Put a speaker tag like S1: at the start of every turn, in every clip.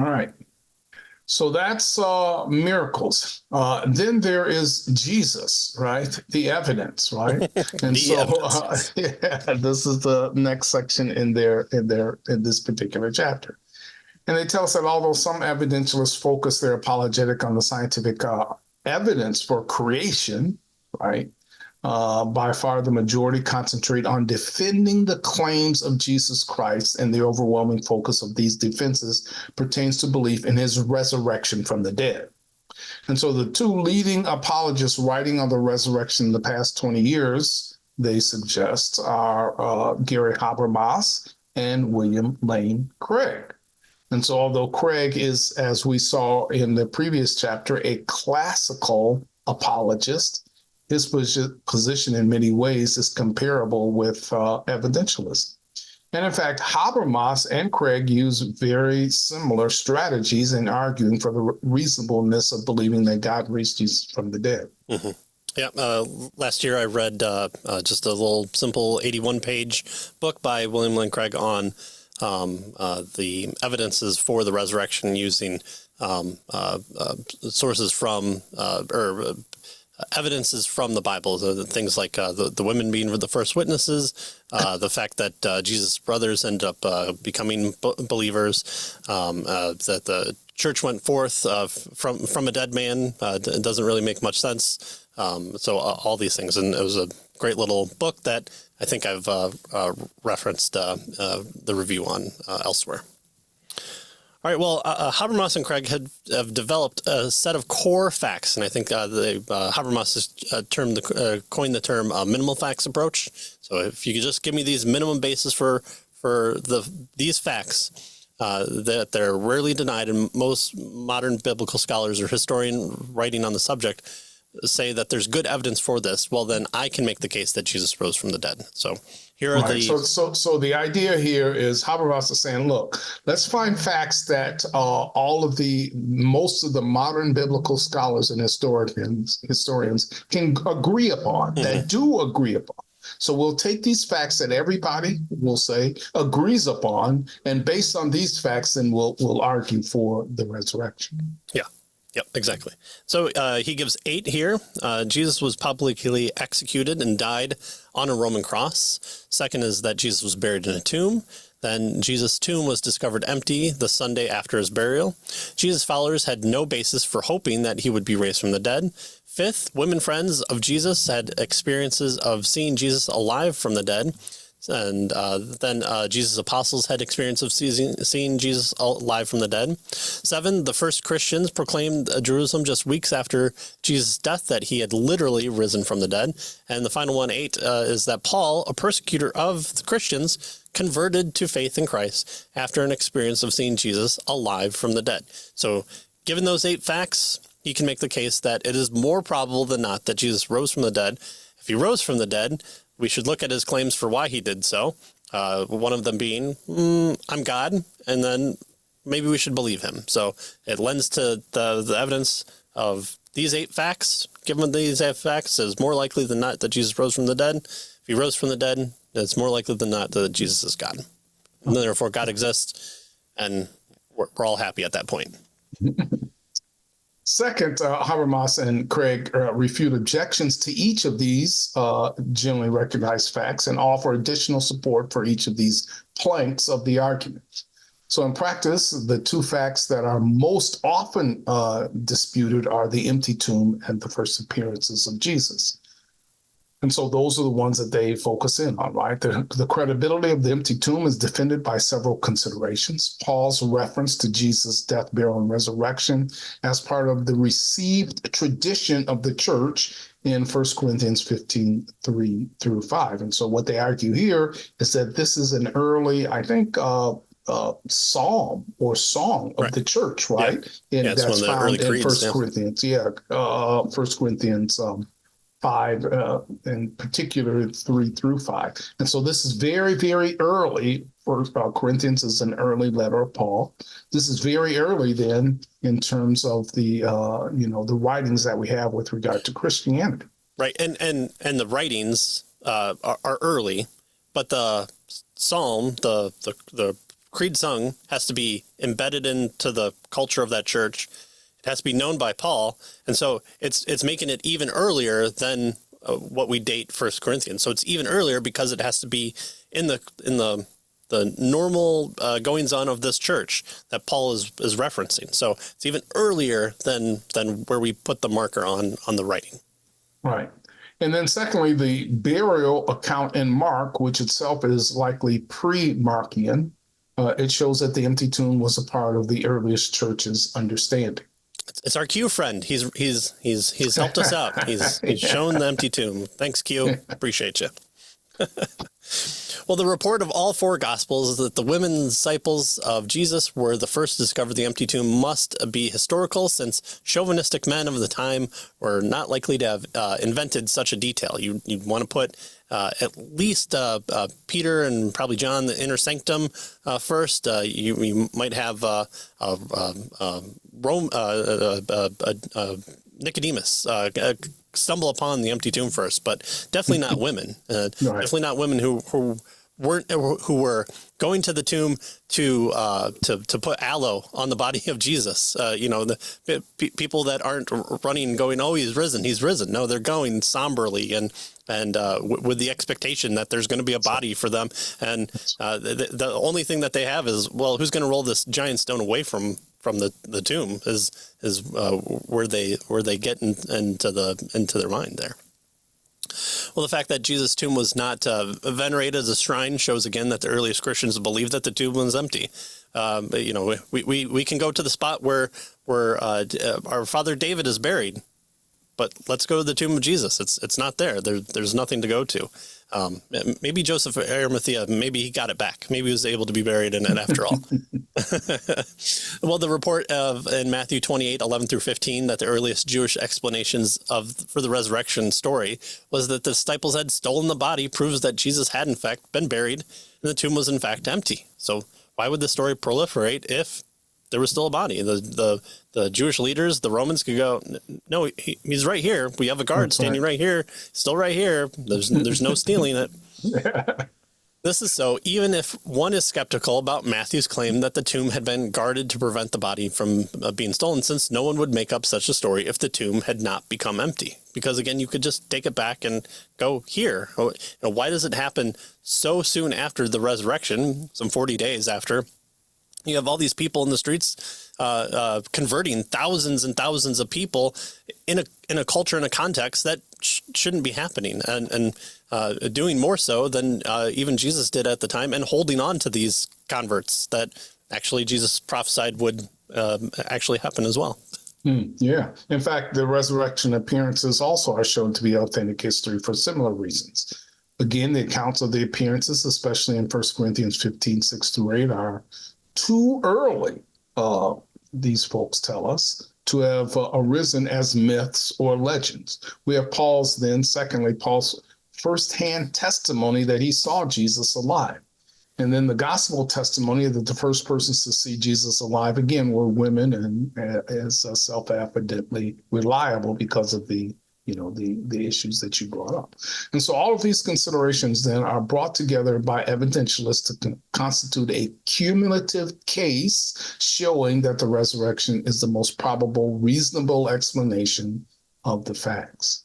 S1: All right. So that's miracles. Then there is Jesus, right? The evidence, right? And yeah, this is the next section in this particular chapter. And they tell us that although some evidentialists focus their apologetic on the scientific evidence for creation, right? By far the majority concentrate on defending the claims of Jesus Christ, and the overwhelming focus of these defenses pertains to belief in his resurrection from the dead. And so the two leading apologists writing on the resurrection in the past 20 years, they suggest, are Gary Habermas and William Lane Craig. And so although Craig is, as we saw in the previous chapter, a classical apologist, his position in many ways is comparable with evidentialists. And in fact, Habermas and Craig use very similar strategies in arguing for the reasonableness of believing that God raised Jesus from the dead.
S2: Mm-hmm. Yeah, last year I read just a little simple 81-page book by William Lane Craig on the evidences for the resurrection using sources from evidences from the Bible, things like the women being the first witnesses, the fact that Jesus' brothers end up becoming believers, that the church went forth from a dead man. It doesn't really make much sense. So all these things. And it was a great little book that I think I've referenced the review on elsewhere. All right. Well, Habermas and Craig have developed a set of core facts, and I think Habermas has coined the term minimal facts approach. So if you could just give me these minimum basis for these facts that they're rarely denied, and most modern biblical scholars or historian writing on the subject say that there's good evidence for this, well, then I can make the case that Jesus rose from the dead. So here are
S1: So the idea here is Habermas is saying, look, let's find facts that most of the modern biblical scholars and historians can agree upon, that do agree upon. So we'll take these facts that everybody will say agrees upon, and based on these facts, then we'll argue for the resurrection.
S2: Yeah. Yep, exactly. So he gives 8 here. Jesus was publicly executed and died on a Roman cross. Second is that Jesus was buried in a tomb. Then Jesus' tomb was discovered empty the Sunday after his burial. Jesus' followers had no basis for hoping that he would be raised from the dead. Fifth, women friends of Jesus had experiences of seeing Jesus alive from the dead. And then Jesus' apostles had experience of seeing Jesus alive from the dead. 7, the first Christians proclaimed Jerusalem just weeks after Jesus' death that he had literally risen from the dead. And the final one, 8, is that Paul, a persecutor of the Christians, converted to faith in Christ after an experience of seeing Jesus alive from the dead. So given those 8 facts, you can make the case that it is more probable than not that Jesus rose from the dead. If he rose from the dead, we should look at his claims for why he did so. One of them being, I'm God, and then maybe we should believe him. So it lends to the evidence of these 8 facts. Given these 8 facts, it's more likely than not that Jesus rose from the dead. If he rose from the dead, it's more likely than not that Jesus is God. And therefore God exists, and we're all happy at that point.
S1: Second, Habermas and Craig refute objections to each of these generally recognized facts and offer additional support for each of these planks of the argument. So in practice, the 2 facts that are most often disputed are the empty tomb and the first appearances of Jesus. And so those are the ones that they focus in on, right? The credibility of the empty tomb is defended by several considerations. Paul's reference to Jesus' death, burial, and resurrection as part of the received tradition of the church in 1 Corinthians 15, 3 through 5. And so what they argue here is that this is an early, I think, psalm or song of the church, right?
S2: Yeah.
S1: And that's found in 1 Corinthians. 1 Corinthians 5, in particular 3 through 5. And so this is very, very early. Corinthians is an early letter of Paul. This is very early then in terms of the the writings that we have with regard to Christianity.
S2: Right, and the writings are early, but the psalm, the creed sung has to be embedded into the culture of that church. It has to be known by Paul, and so it's making it even earlier than what we date First Corinthians. So it's even earlier because it has to be in the normal goings on of this church that Paul is referencing. So it's even earlier than where we put the marker on the writing.
S1: Right. And then secondly, the burial account in Mark, which itself is likely pre-Markian, it shows that the empty tomb was a part of the earliest church's understanding.
S2: It's our Q friend. He's helped us out. He's shown the empty tomb. Thanks, Q. Appreciate you. Well, the report of all four Gospels is that the women disciples of Jesus were the first to discover the empty tomb must be historical, since chauvinistic men of the time were not likely to have invented such a detail. You'd want to put at least Peter and probably John, the inner sanctum, first. You might have Nicodemus stumble upon the empty tomb first, but definitely not women. Right. Definitely not women who were going to the tomb to put aloe on the body of Jesus. The people that aren't running going, oh, he's risen. No, they're going somberly and with the expectation that there's going to be a body for them. And the only thing that they have is, well, who's going to roll this giant stone away from the tomb is where they get into their mind there. Well, the fact that Jesus' tomb was not venerated as a shrine shows again that the earliest Christians believed that the tomb was empty. We can go to the spot where our father David is buried, but let's go to the tomb of Jesus. It's not there. There's nothing to go to. Maybe Joseph of Arimathea, maybe he got it back. Maybe he was able to be buried in it after all. Well, the report in Matthew 28:11 through 15, that the earliest Jewish explanations for the resurrection story was that the disciples had stolen the body proves that Jesus had in fact been buried and the tomb was in fact empty. So why would the story proliferate if there was still a body? The Jewish leaders, the Romans, could go, no, he's right here. We have a guard standing right here, still right here. There's no stealing it. Yeah. This is so even if one is skeptical about Matthew's claim that the tomb had been guarded to prevent the body from being stolen, since no one would make up such a story if the tomb had not become empty. Because again, you could just take it back and go here. Why does it happen so soon after the resurrection, some 40 days after? You have all these people in the streets converting thousands and thousands of people in a culture, in a context that shouldn't be happening, and doing more so than even Jesus did at the time, and holding on to these converts that actually Jesus prophesied would actually happen as well.
S1: Yeah. In fact, the resurrection appearances also are shown to be authentic history for similar reasons. Again, the accounts of the appearances, especially in 1 Corinthians 15:6-8, are too early, these folks tell us, to have arisen as myths or legends. We have Paul's firsthand testimony that he saw Jesus alive. And then the gospel testimony that the first persons to see Jesus alive, again, were women, and as self-evidently reliable because of the issues that you brought up. And so all of these considerations then are brought together by evidentialists to constitute a cumulative case showing that the resurrection is the most probable, reasonable explanation of the facts.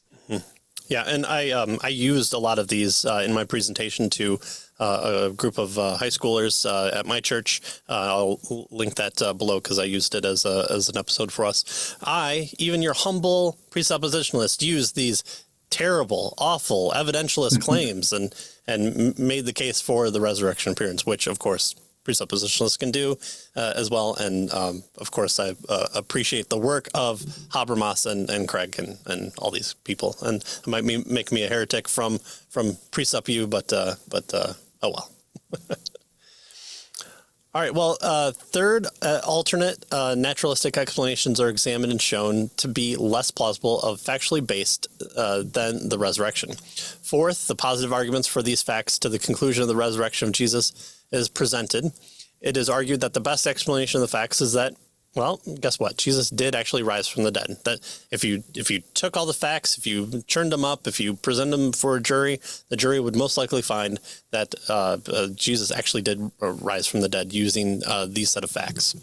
S2: Yeah, and I used a lot of these in my presentation to a group of high schoolers at my church. I'll link that below because I used it as an episode for us. Even your humble presuppositionalist, used these terrible, awful evidentialist claims and made the case for the resurrection appearance, which, of course, presuppositionalists can do as well. And of course, I appreciate the work of Habermas and Craig and all these people. And it might make me a heretic from Presup-U, but oh well. All right. Well, third, alternate naturalistic explanations are examined and shown to be less plausible of factually based than the resurrection. Fourth, the positive arguments for these facts to the conclusion of the resurrection of Jesus is presented. It is argued that the best explanation of the facts is that Well, guess what? Jesus did actually rise from the dead. That if you took all the facts, if you churned them up, if you present them for a jury, the jury would most likely find that Jesus actually did rise from the dead using these set of facts.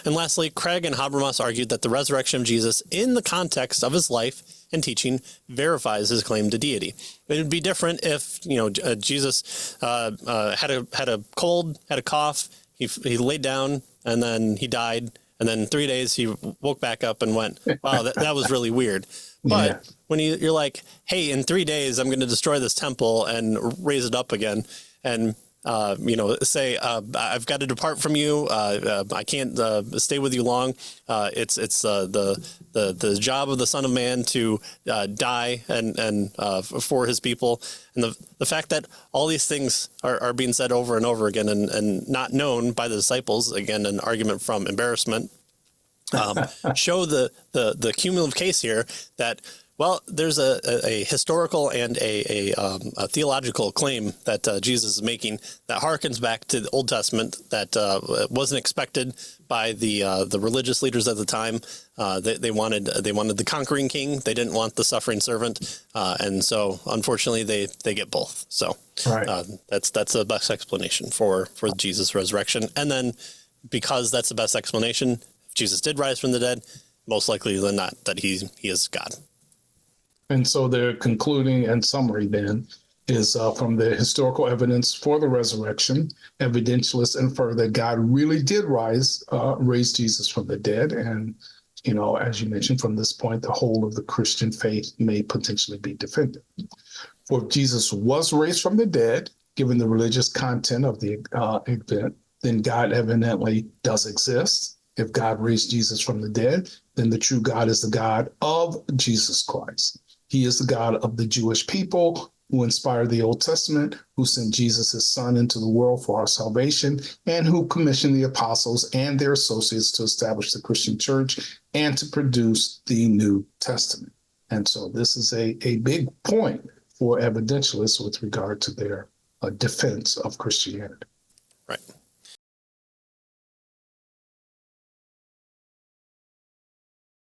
S2: And lastly, Craig and Habermas argued that the resurrection of Jesus in the context of his life and teaching verifies his claim to deity. It would be different if Jesus had a cold, had a cough, he laid down, and then he died. And then 3 days he woke back up and went, wow, that was really weird. But when you're like, hey, in 3 days, I'm going to destroy this temple and raise it up again. And, say, I've got to depart from you. I can't stay with you long. It's the job of the Son of Man to die and for his people. And the fact that all these things are being said over and over again and not known by the disciples, again, an argument from embarrassment, show the cumulative case here that, well, there's a historical and a theological claim that Jesus is making that harkens back to the Old Testament that wasn't expected by the religious leaders at the time. They wanted the conquering king. They didn't want the suffering servant, and so unfortunately they get both. So that's the best explanation for Jesus' resurrection. And then because that's the best explanation, if Jesus did rise from the dead, most likely than not that he is God.
S1: And so their concluding and summary then is from the historical evidence for the resurrection, evidentialists infer that God really did raise Jesus from the dead. And, as you mentioned, from this point, the whole of the Christian faith may potentially be defended. For if Jesus was raised from the dead, given the religious content of the event, then God evidently does exist. If God raised Jesus from the dead, then the true God is the God of Jesus Christ. He is the God of the Jewish people who inspired the Old Testament, who sent Jesus, his son, into the world for our salvation, and who commissioned the apostles and their associates to establish the Christian church and to produce the New Testament. And so this is a big point for evidentialists with regard to their defense of Christianity.
S2: Right.